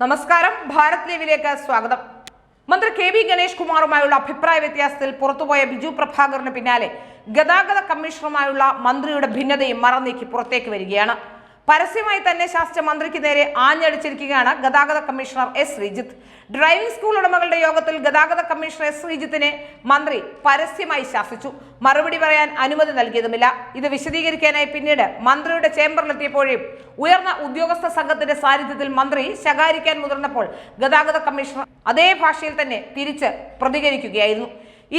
നമസ്കാരം, ഭാരത് ലൈവിലേക്ക് സ്വാഗതം. മന്ത്രി കെ വി ഗണേഷ് കുമാറുമായുള്ള അഭിപ്രായ വ്യത്യാസത്തിൽ പുറത്തുപോയ ബിജു പ്രഭാകറിന് പിന്നാലെ ഗതാഗത കമ്മീഷണറുമായുള്ള മന്ത്രിയുടെ ഭിന്നതയും മറനീക്കി പുറത്തേക്ക് വരികയാണ്. പരസ്യമായി തന്നെ ശാസിച്ച മന്ത്രിക്ക് നേരെ ആഞ്ഞടിച്ചിരിക്കുകയാണ് ഗതാഗത commissioner S Sreejith. Driving school ഉടമകളുടെ യോഗത്തിൽ ഗതാഗത കമ്മീഷണർ എസ് ശ്രീജിത്തിനെ മന്ത്രി പരസ്യമായി ശാസിച്ചു. മറുപടി പറയാൻ അനുമതി നൽകിയതുമില്ല. ഇത് വിശദീകരിക്കാനായി പിന്നീട് മന്ത്രിയുടെ ചേംബറിലെത്തിയപ്പോഴും ഉയർന്ന ഉദ്യോഗസ്ഥ സംഘത്തിന്റെ സാന്നിധ്യത്തിൽ മന്ത്രി ശകാരിക്കാൻ മുതിർന്നപ്പോൾ ഗതാഗത കമ്മീഷണർ അതേ ഭാഷയിൽ തന്നെ തിരിച്ച് പ്രതികരിക്കുകയായിരുന്നു.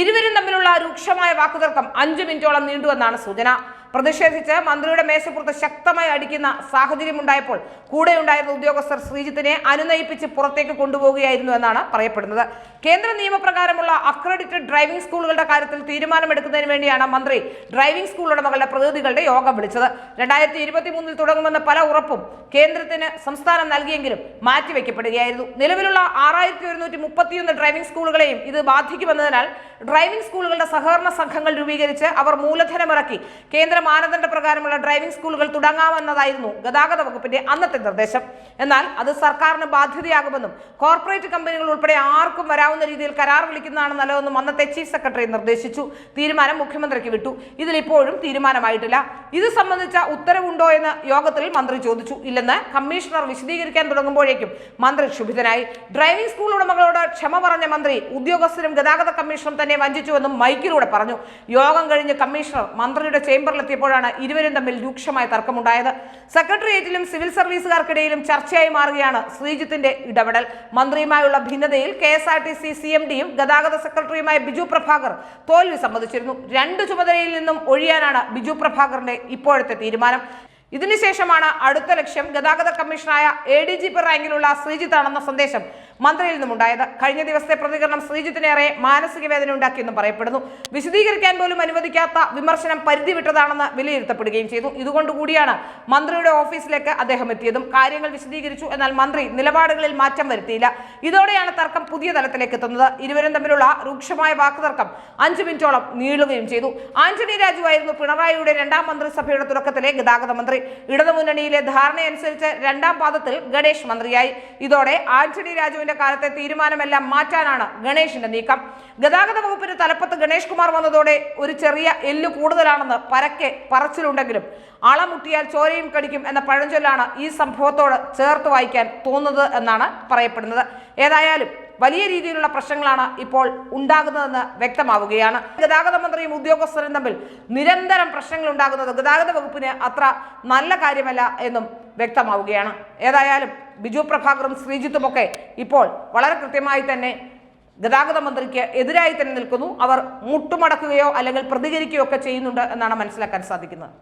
ഇരുവരും തമ്മിലുള്ള രൂക്ഷമായ വാക്കുതർക്കം 5 മിനിറ്റോളം നീണ്ടുവെന്നാണ് സൂചന. പ്രതിഷേധിച്ച് മന്ത്രിയുടെ മേശപ്പുറത്ത് ശക്തമായി അടിക്കുന്ന സാഹചര്യമുണ്ടായപ്പോൾ കൂടെയുണ്ടായിരുന്ന ഉദ്യോഗസ്ഥർ ശ്രീജിത്തിനെ അനുനയിപ്പിച്ച് പുറത്തേക്ക് കൊണ്ടുപോവുകയായിരുന്നു എന്നാണ് പറയപ്പെടുന്നത്. കേന്ദ്ര നിയമപ്രകാരമുള്ള അക്രഡിറ്റഡ് ഡ്രൈവിംഗ് സ്കൂളുകളുടെ കാര്യത്തിൽ തീരുമാനമെടുക്കുന്നതിന് വേണ്ടിയാണ് മന്ത്രി ഡ്രൈവിംഗ് സ്കൂൾ ഉടമകളുടെ പ്രതിനിധികളുടെ യോഗം വിളിച്ചത്. 2023 തുടങ്ങുമെന്ന പല ഉറപ്പും കേന്ദ്രത്തിന് സംസ്ഥാനം നൽകിയെങ്കിലും മാറ്റിവെക്കപ്പെടുകയായിരുന്നു. നിലവിലുള്ള 6131 ഡ്രൈവിംഗ് സ്കൂളുകളെയും ഇത് ബാധിക്കുമെന്നതിനാൽ ഡ്രൈവിംഗ് സ്കൂളുകളുടെ സഹകരണ സംഘങ്ങൾ രൂപീകരിച്ച് അവർ മൂലധനമിറക്കി കേന്ദ്ര മാനദണ്ഡ പ്രകാരമുള്ള ഡ്രൈവിംഗ് സ്കൂളുകൾ തുടങ്ങാമെന്നതായിരുന്നു ഗതാഗത വകുപ്പിന്റെ അന്നത്തെ നിർദ്ദേശം. എന്നാൽ അത് സർക്കാരിന് ബാധ്യതയാകുമെന്നും കോർപ്പറേറ്റ് കമ്പനികൾ ഉൾപ്പെടെ ആർക്കും വരാവുന്ന രീതിയിൽ കരാർ വിളിക്കുന്നതാണ് നല്ലതെന്നും അന്നത്തെ ചീഫ് സെക്രട്ടറി നിർദ്ദേശിച്ചു. തീരുമാനം മുഖ്യമന്ത്രിക്ക് വിട്ടു. ഇതിലിപ്പോഴും തീരുമാനമായിട്ടില്ല. ഇത് സംബന്ധിച്ച ഉത്തരവുണ്ടോ എന്ന് യോഗത്തിൽ മന്ത്രി ചോദിച്ചു. ഇല്ലെന്ന് കമ്മീഷണർ വിശദീകരിക്കാൻ തുടങ്ങുമ്പോഴേക്കും മന്ത്രി ക്ഷുഭിതനായി. ഡ്രൈവിംഗ് സ്കൂൾ ഉടമകളോട് ക്ഷമ പറഞ്ഞ മന്ത്രി ഉദ്യോഗസ്ഥരും ഗതാഗത കമ്മീഷണറും തന്നെ വഞ്ചിച്ചുവെന്നും മൈക്കിലൂടെ പറഞ്ഞു. യോഗം കഴിഞ്ഞ് കമ്മീഷണർ മന്ത്രിയുടെ ചേംബറിലെത്തിയപ്പോഴാണ് ഇരുവരും തമ്മിൽ രൂക്ഷമായ തർക്കമുണ്ടായത്. സെക്രട്ടേറിയറ്റിലും സിവിൽ സർവീസുകാർക്കിടയിലും ചർച്ചയായി മാറുകയാണ് ശ്രീജിത്തിന്റെ ഇടപെടൽ. മന്ത്രിയുമായുള്ള ഭിന്നതയിൽ KSRTC CMDയും ഗതാഗത സെക്രട്ടറിയുമായ ബിജു പ്രഭാകർ തോൽവി സമ്മതിച്ചിരുന്നു. 2 ചുമതലയിൽ നിന്നും ഒഴിയാനാണ് ബിജു പ്രഭാകറിന്റെ ഇപ്പോഴത്തെ തീരുമാനം. ഇതിനുശേഷമാണ് അടുത്ത ലക്ഷ്യം ഗതാഗത കമ്മീഷണറായ ADGP റാങ്കിലുള്ള ശ്രീജിത്താണെന്ന സന്ദേശം മന്ത്രിയിൽ നിന്നുമുണ്ടായത്. കഴിഞ്ഞ ദിവസത്തെ പ്രതികരണം ശ്രീജിത്തിനേറെ മാനസിക വേദന ഉണ്ടാക്കിയെന്നും പറയപ്പെടുന്നു. വിശദീകരിക്കാൻ പോലും അനുവദിക്കാത്ത വിമർശനം പരിധി വിട്ടതാണെന്ന് വിലയിരുത്തപ്പെടുകയും ചെയ്തു. ഇതുകൊണ്ടുകൂടിയാണ് മന്ത്രിയുടെ ഓഫീസിലേക്ക് അദ്ദേഹം എത്തിയതും. കാര്യങ്ങൾ വിശദീകരിച്ചു, എന്നാൽ മന്ത്രി നിലപാടുകളിൽ മാറ്റം വരുത്തിയില്ല. ഇതോടെയാണ് തർക്കം പുതിയ തലത്തിലേക്ക് എത്തുന്നത്. ഇരുവരും തമ്മിലുള്ള രൂക്ഷമായ വാക്കുതർക്കം 5 മിനിറ്റോളം നീളുകയും ചെയ്തു. ആന്റണി രാജു ആയിരുന്നു പിണറായിയുടെ 2ാം മന്ത്രിസഭയുടെ തുടക്കത്തിലെ ഗതാഗത മന്ത്രി. ഇടതുമുന്നണിയിലെ ധാരണയനുസരിച്ച് 2ാം പാദത്തിൽ ഗണേഷ് മന്ത്രിയായി. ഇതോടെ ആന്റണി രാജുവിന്റെ കാലത്തെ തീരുമാനമെല്ലാം മാറ്റാനാണ് ഗണേഷിന്റെ നീക്കം. ഗതാഗത വകുപ്പിന്റെ തലപ്പത്ത് ഗണേഷ് കുമാർ വന്നതോടെ ഒരു ചെറിയ എല്ല് കൂടുതലാണെന്ന് പരക്കെ പറച്ചിലുണ്ടെങ്കിലും അളമുട്ടിയാൽ ചോരയും കടിക്കും എന്ന പഴഞ്ചൊല്ലാണ് ഈ സംഭവത്തോട് ചേർത്ത് വായിക്കാൻ തോന്നുന്നത് എന്നാണ് പറയപ്പെടുന്നത്. ഏതായാലും വലിയ രീതിയിലുള്ള പ്രശ്നങ്ങളാണ് ഇപ്പോൾ ഉണ്ടാകുന്നതെന്ന് വ്യക്തമാവുകയാണ്. ഗതാഗത മന്ത്രിയും ഉദ്യോഗസ്ഥരും തമ്മിൽ നിരന്തരം പ്രശ്നങ്ങൾ ഉണ്ടാകുന്നത് ഗതാഗത വകുപ്പിന് അത്ര നല്ല കാര്യമല്ല എന്നും വ്യക്തമാവുകയാണ്. ഏതായാലും ബിജു പ്രഭാകറും ശ്രീജിത്തുമൊക്കെ ഇപ്പോൾ വളരെ കൃത്യമായി തന്നെ ഗതാഗത മന്ത്രിക്ക് എതിരായി തന്നെ നിൽക്കുന്നു. അവർ മുട്ടുമടക്കുകയോ അല്ലെങ്കിൽ പ്രതികരിക്കുകയോ ഒക്കെ ചെയ്യുന്നുണ്ട് എന്നാണ് മനസ്സിലാക്കാൻ സാധിക്കുന്നത്.